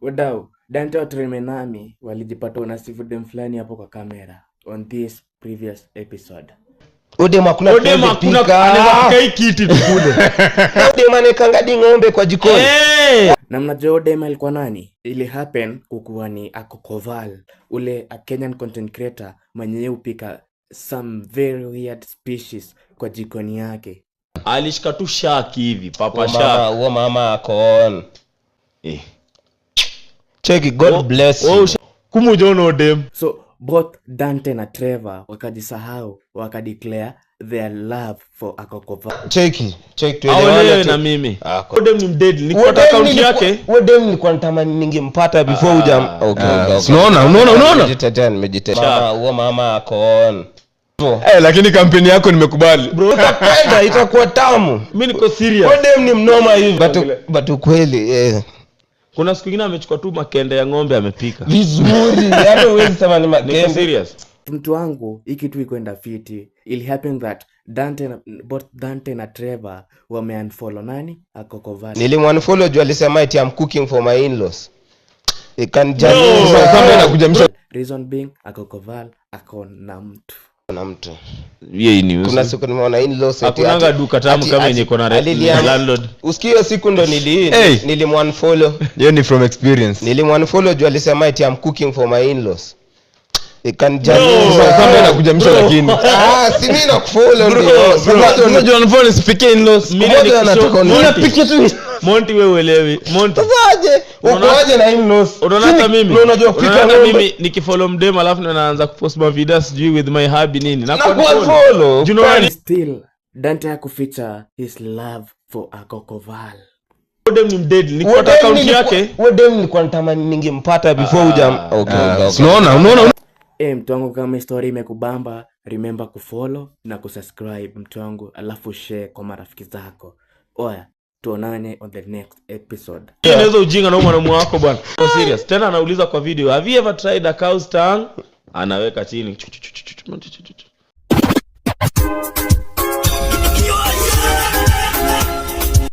Wadau, Dante Otremenami walijipata unasifu dem fulani hapo kwa kamera on this previous episode. Odema kuna anaweka hii kiti tukule. Odema anekanga ng'ombe kwa jikoni. Na mnajua Odema alikuwa nani? Ili happen kukuwa ni Akokoval, ule a Kenyan content creator mwenye upika some very weird species kwa jikoni yake. Alishika tu shaki hivi, papa shaki. Uo mama akon. Check it, God bless you. Kumujono dem. So both Dante na Trevor wakajisahau, wakadeclare their love for Akokoval. Check to Awelewe na mimi. Odem ni mdead. Nikuwa account yake. Odem nilikuwa natamani ningempata before okay. Unaona? Meditated. Uo mama akon. Lakini kampeni yako nimekubali. Bro, utapenda itakuwa tamu. Mimi niko serious. Odem ni mnoma hivi. But kweli kuna siku nyingine amechukua tu makende ya ng'ombe amepika. Vizuri. Yaani huwezi sema ni makende. Niko serious. Mtu wangu hiki tu ikwenda fiti. It happened that both Dante na Trevor wameunfollow nani? Akokoval. Nilimunfollow juu alisema eti I'm cooking for my in-laws. They can just reason being Akokoval akona mtu. Yeye ni kuna siku nimeona in-laws eti hakunanga duka tamu kama yenye iko na landlord. Usikie siku ndo nilimunfollow. Yeye ni from experience. Nilimunfollow juu alisema eti I'm cooking for my in-laws. They can just kama inakujamisha lakini. Si mimi nakufollow ndio. Unajua unfollow speaking in-laws. Mimi nataka unapika tu. Monty wewe uelewi. Monty. Saje? Ukoaje na in-laws? Unaona hata mimi. Unajua kupika mimi nikifollow mdem alafu naanza kupost ma videos sijui with my hubby nini. Na follow. You know what? Still Dante hakuficha his love for Akokoval. Odem ni mdead. Nikuwa account yake. Odem nilikuwa natamani ningempata before okay. Unaona? Mtu wangu kama story imekubamba, remember kufollow na kusubscribe mtu wangu, alafu share kwa marafiki zako. Oya, tuonane on the next episode. Inaweza ujinga na mwanamume wako bwana. So serious. Tena anauliza kwa video, have you ever tried a cow's tongue? Anaweka chini.